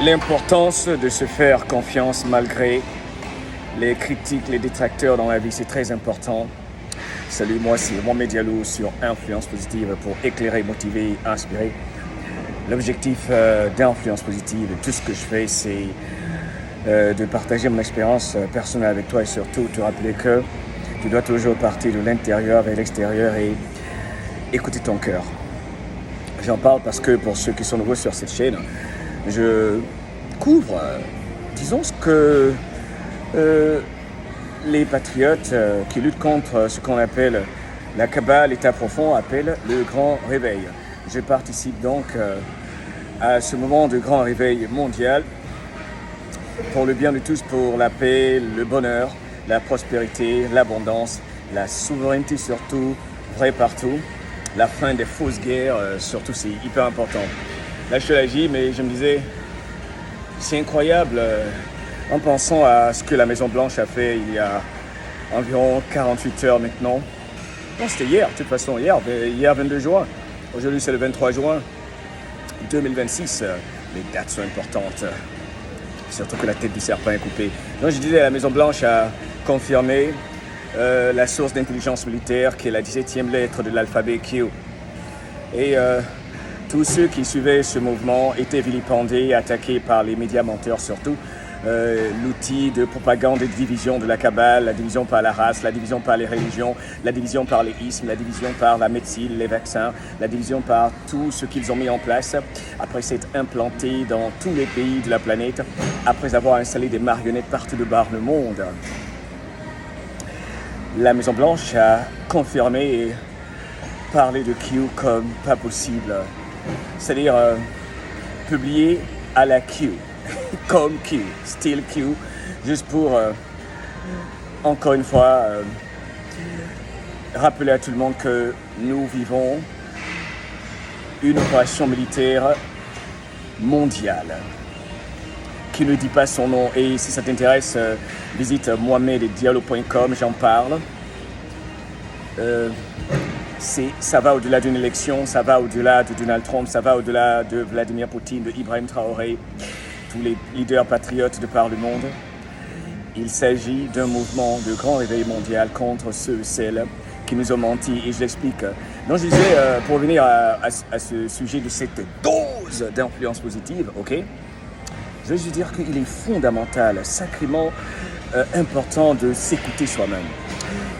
L'importance de se faire confiance malgré les critiques, les détracteurs dans la vie, c'est très important. Salut, moi c'est Mohamed Diallo sur Influence Positive pour éclairer, motiver, inspirer. L'objectif d'Influence Positive, tout ce que je fais, c'est de partager mon expérience personnelle avec toi et surtout te rappeler que tu dois toujours partir de l'intérieur vers l'extérieur et écouter ton cœur. J'en parle parce que pour ceux qui sont nouveaux sur cette chaîne, je couvre, disons ce que les patriotes qui luttent contre ce qu'on appelle la cabale, l'état profond, appellent le grand réveil. Je participe donc à ce moment de grand réveil mondial pour le bien de tous, pour la paix, le bonheur, la prospérité, l'abondance, la souveraineté surtout, vrai partout, la fin des fausses guerres, surtout c'est hyper important. Là je te l'ai mais je me disais, c'est incroyable en pensant à ce que la Maison Blanche a fait il y a environ 48 heures maintenant. Non, c'était hier, de toute façon, hier 22 juin. Aujourd'hui, c'est le 23 juin 2026. Les dates sont importantes, surtout que la tête du serpent est coupée. Donc, je disais, la Maison Blanche a confirmé la source d'intelligence militaire qui est la 17e lettre de l'alphabet Q. Et tous ceux qui suivaient ce mouvement étaient vilipendés, attaqués par les médias menteurs surtout. L'outil de propagande et de division de la cabale, la division par la race, la division par les religions, la division par les ismes, la division par la médecine, les vaccins, la division par tout ce qu'ils ont mis en place après s'être implanté dans tous les pays de la planète, après avoir installé des marionnettes partout de par le monde. La Maison Blanche a confirmé et parlé de Q comme pas possible, c'est-à-dire publié à la Q. Comme Q, style Q, juste pour, encore une fois, rappeler à tout le monde que nous vivons une opération militaire mondiale qui ne dit pas son nom. Et si ça t'intéresse, visite mohameddiallo.com, j'en parle. Ça va au-delà d'une élection, ça va au-delà de Donald Trump, ça va au-delà de Vladimir Poutine, de Ibrahim Traoré, tous les leaders patriotes de par le monde. Il s'agit d'un mouvement de grand réveil mondial contre ceux et celles qui nous ont menti, et je l'explique. Donc je disais, pour revenir à ce sujet de cette dose d'influence positive, ok, je veux juste dire qu'il est fondamental, sacrément important de s'écouter soi-même.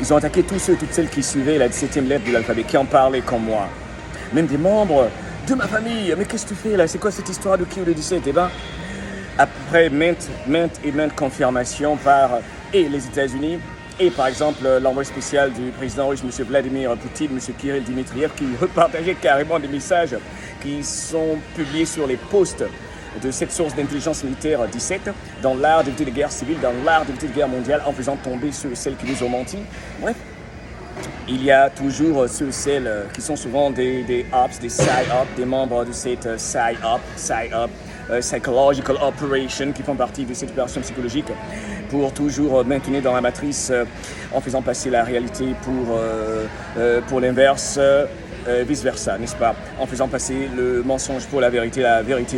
Ils ont attaqué tous ceux et toutes celles qui suivaient la 17e lettre de l'alphabet, qui en parlaient comme moi. Même des membres de ma famille. Mais qu'est-ce que tu fais là? C'est quoi cette histoire de qui ou de 17? Eh bien, après maintes confirmations par les États-Unis et par exemple l'envoyé spécial du président russe, M. Vladimir Poutine, M. Kirill Dmitriev, qui repartageait carrément des messages qui sont publiés sur les posts de cette source d'intelligence militaire 17, dans l'art d'éviter les guerres civiles, dans l'art d'éviter les guerres mondiales, en faisant tomber ceux et celles qui nous ont menti. Bref, il y a toujours ceux et celles qui sont souvent des ops, des psy-ops, des membres de cette psy-op, psychological operation, qui font partie de cette opération psychologique pour toujours maintenir dans la matrice en faisant passer la réalité pour l'inverse, vice-versa, n'est-ce pas? En faisant passer le mensonge pour la vérité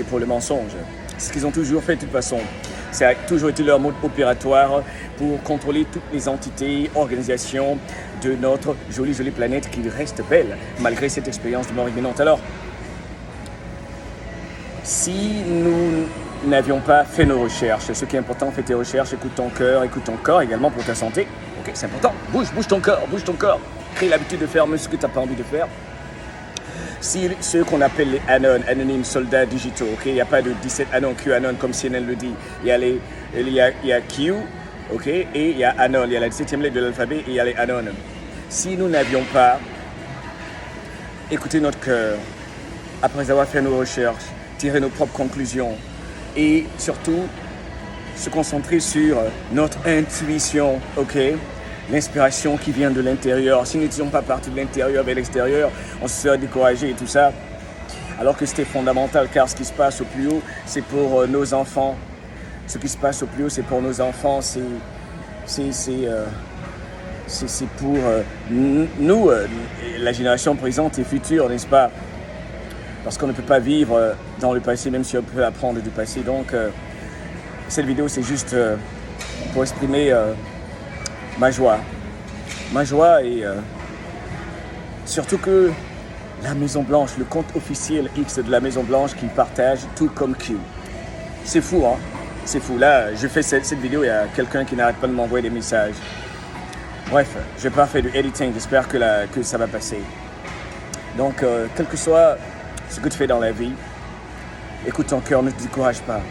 pour le mensonge. C'est ce qu'ils ont toujours fait de toute façon. Ça a toujours été leur mode opératoire pour contrôler toutes les entités, organisations de notre jolie planète qui reste belle malgré cette expérience de mort imminente. Alors, si nous n'avions pas fait nos recherches, ce qui est important, fais tes recherches, écoute ton cœur, écoute ton corps également pour ta santé. Ok, c'est important. Bouge ton corps. Crée l'habitude de faire ce que tu n'as pas envie de faire. Si ceux qu'on appelle les anonymes soldats digitaux, ok, il n'y a pas de 17 anon, QAnon comme CNN le dit. Il y a Q, ok, et il y a anon, il y a la 17e lettre de l'alphabet et il y a les anon. Si nous n'avions pas écouté notre cœur, après avoir fait nos recherches, tirer nos propres conclusions et surtout se concentrer sur notre intuition, ok? L'inspiration qui vient de l'intérieur. Si nous n'étions pas partis de l'intérieur vers l'extérieur, on se serait découragé et tout ça. Alors que c'était fondamental, car ce qui se passe au plus haut, c'est pour nos enfants. Ce qui se passe au plus haut, c'est pour nos enfants. C'est pour nous, la génération présente et future, n'est-ce pas? Parce qu'on ne peut pas vivre dans le passé, même si on peut apprendre du passé. Donc, cette vidéo, c'est juste pour exprimer ma joie. Ma joie et surtout que la Maison Blanche, le compte officiel X de la Maison Blanche qui partage tout comme Q. C'est fou, hein? C'est fou. Là, je fais cette vidéo, il y a quelqu'un qui n'arrête pas de m'envoyer des messages. Bref, je n'ai pas fait du editing, j'espère que ça va passer. Donc, quel que soit ce que tu fais dans la vie, écoute ton cœur, ne te décourage pas.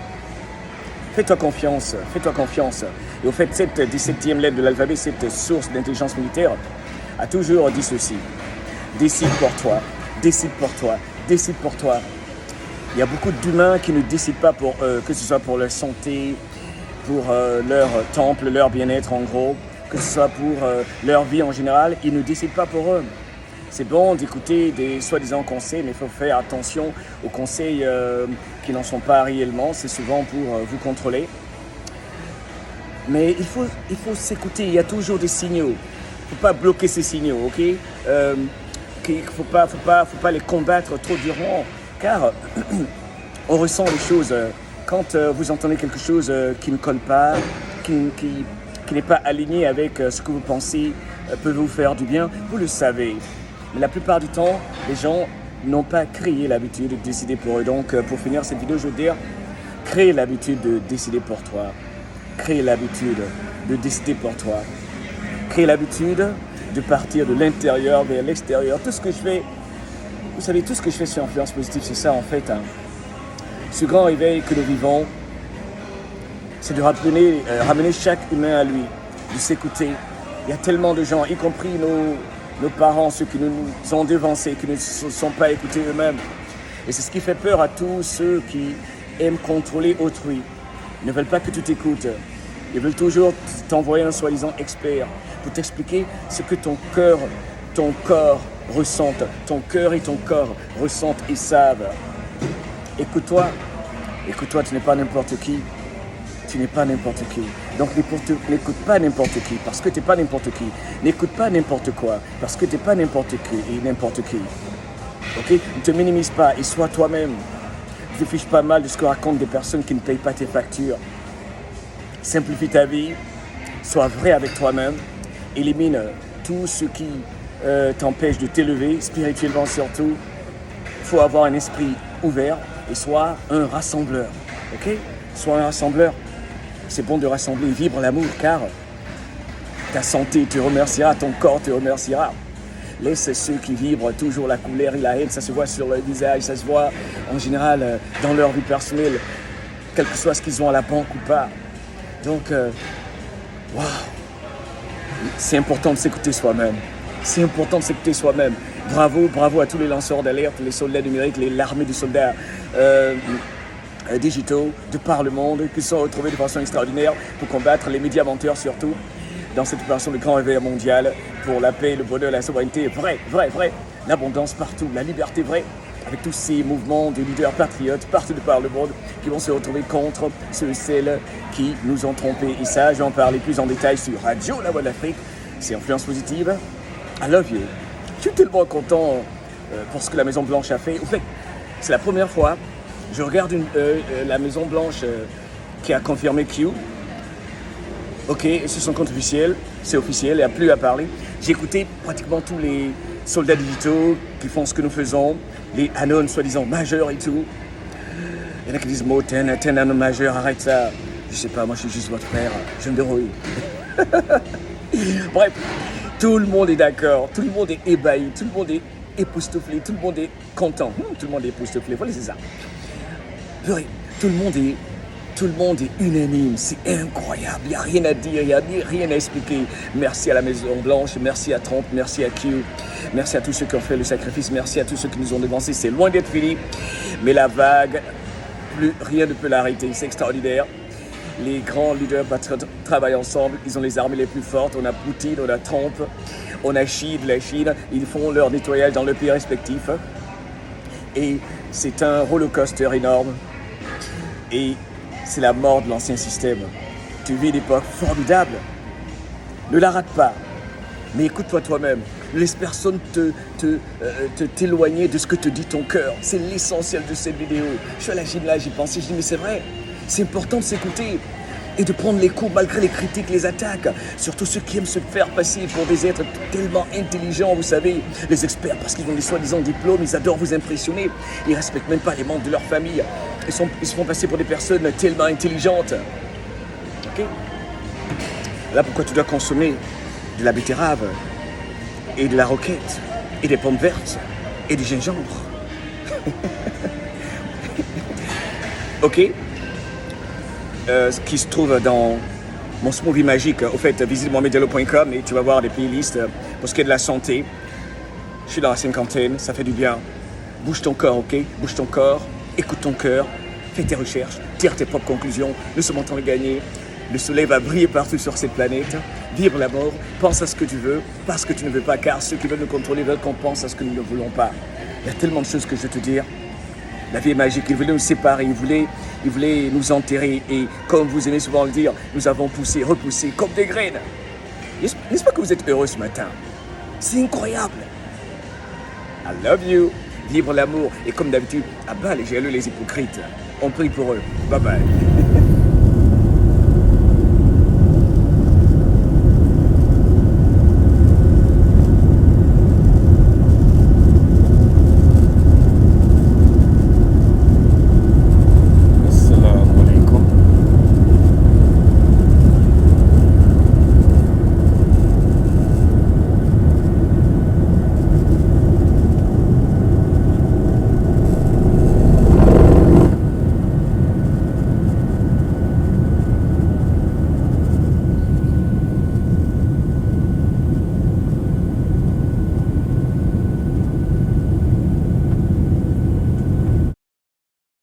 Fais-toi confiance, fais-toi confiance. Et au fait, cette 17e lettre de l'alphabet, cette source d'intelligence militaire, a toujours dit ceci. Décide pour toi, décide pour toi, décide pour toi. Il y a beaucoup d'humains qui ne décident pas pour eux, que ce soit pour leur santé, pour leur temple, leur bien-être en gros, que ce soit pour leur vie en général, ils ne décident pas pour eux. C'est bon d'écouter des soi-disant conseils, mais il faut faire attention aux conseils qui n'en sont pas réellement. C'est souvent pour vous contrôler. Mais il faut s'écouter, il y a toujours des signaux. Il ne faut pas bloquer ces signaux, ok? Il ne faut pas les combattre trop durement, car on ressent les choses. Quand vous entendez quelque chose qui ne colle pas, qui n'est pas aligné avec ce que vous pensez peut vous faire du bien, vous le savez. Mais la plupart du temps, les gens n'ont pas créé l'habitude de décider pour eux. Donc, pour finir cette vidéo, je veux dire, crée l'habitude de décider pour toi. Crée l'habitude de décider pour toi. Crée l'habitude de partir de l'intérieur vers l'extérieur. Tout ce que je fais, vous savez, tout ce que je fais sur Influence Positive, c'est ça en fait. Hein. Ce grand réveil que nous vivons, c'est de ramener chaque humain à lui, de s'écouter. Il y a tellement de gens, y compris nos parents, ceux qui nous ont devancés, qui ne se sont pas écoutés eux-mêmes. Et c'est ce qui fait peur à tous ceux qui aiment contrôler autrui. Ils ne veulent pas que tu t'écoutes. Ils veulent toujours t'envoyer un soi-disant expert pour t'expliquer ce que ton corps ressentent. Ton cœur et ton corps ressentent et savent. Écoute-toi, tu n'es pas n'importe qui. Tu n'es pas n'importe qui. Donc n'écoute pas n'importe qui parce que tu n'es pas n'importe qui. N'écoute pas n'importe quoi parce que tu n'es pas n'importe qui et n'importe qui. Ok? Ne te minimise pas et sois toi-même. Ne te fiche pas mal de ce que racontent des personnes qui ne payent pas tes factures. Simplifie ta vie. Sois vrai avec toi-même. Élimine tout ce qui t'empêche de t'élever, spirituellement surtout. Il faut avoir un esprit ouvert et sois un rassembleur. Ok? Sois un rassembleur. C'est bon de rassembler, vibre l'amour car ta santé te remerciera, ton corps te remerciera. Laisse ceux qui vibrent toujours la colère et la haine, ça se voit sur leur visage, ça se voit en général dans leur vie personnelle, quel que soit ce qu'ils ont à la banque ou pas. Donc, waouh, c'est important de s'écouter soi-même. C'est important de s'écouter soi-même. Bravo à tous les lanceurs d'alerte, les soldats numériques, l'armée de soldats digitaux de par le monde qui se sont retrouvés de façon extraordinaire pour combattre les médias menteurs surtout dans cette opération de grand réveil mondial pour la paix, le bonheur, la souveraineté vrai, l'abondance partout, la liberté vraie avec tous ces mouvements de leaders patriotes partout de par le monde qui vont se retrouver contre ceux et celles qui nous ont trompés. Et ça, je vais en parler plus en détail sur Radio La Voix de l'Afrique. C'est Influence Positive. I love you. Je suis tellement content pour ce que la Maison Blanche a fait. Au fait, c'est la première fois je regarde la Maison Blanche qui a confirmé Q. Ok, c'est son compte officiel, c'est officiel, il n'y a plus à parler. J'ai écouté pratiquement tous les soldats digitaux qui font ce que nous faisons, les anons soi-disant majeurs et tout. Il y en a qui disent, Mo, t'es un anon majeur, arrête ça. Je sais pas, moi je suis juste votre père, je me débrouille. Bref, tout le monde est d'accord, tout le monde est ébahi, tout le monde est époustouflé, tout le monde est content. Tout le monde est époustouflé, voilà, c'est ça. Purée, tout le monde est unanime, c'est incroyable, il n'y a rien à dire, il n'y a rien à expliquer. Merci à la Maison Blanche, merci à Trump, merci à Q, merci à tous ceux qui ont fait le sacrifice, merci à tous ceux qui nous ont devancés. C'est loin d'être fini, mais la vague, plus rien ne peut l'arrêter, c'est extraordinaire. Les grands leaders patriotes travaillent ensemble, ils ont les armées les plus fortes, on a Poutine, on a Trump, on a Xi de la Chine, ils font leur nettoyage dans leurs pays respectifs. Et c'est un rollercoaster énorme. Et c'est la mort de l'ancien système. Tu vis une époque formidable. Ne la rate pas. Mais écoute-toi toi-même. Ne laisse personne t'éloigner de ce que te dit ton cœur. C'est l'essentiel de cette vidéo. Je suis à la gym là, j'y pensais, je dis mais c'est vrai. C'est important de s'écouter et de prendre les coups malgré les critiques, les attaques. Surtout ceux qui aiment se faire passer pour des êtres tellement intelligents, vous savez. Les experts, parce qu'ils ont des soi-disant diplômes, ils adorent vous impressionner. Ils ne respectent même pas les membres de leur famille. Ils se font passer pour des personnes tellement intelligentes. Ok ? Là, pourquoi tu dois consommer de la betterave et de la roquette et des pommes vertes et du gingembre. Ok. Ce qui se trouve dans mon smoothie magique. Au fait, visite mohameddiallo.com et tu vas voir des playlists pour ce qui est de la santé. Je suis dans la cinquantaine, ça fait du bien. Bouge ton corps, ok? Bouge ton corps, écoute ton cœur, fais tes recherches, tire tes propres conclusions. Nous sommes en train de gagner. Le soleil va briller partout sur cette planète. Vibre la mort, pense à ce que tu veux, pas ce que tu ne veux pas, car ceux qui veulent nous contrôler veulent qu'on pense à ce que nous ne voulons pas. Il y a tellement de choses que je veux te dire. La vie est magique, il voulait nous séparer, il voulait nous enterrer. Et comme vous aimez souvent le dire, nous avons poussé, repoussé comme des graines. N'est-ce pas que vous êtes heureux ce matin? C'est incroyable. I love you. Vibre l'amour. Et comme d'habitude, abat les jaloux, les hypocrites. On prie pour eux. Bye bye.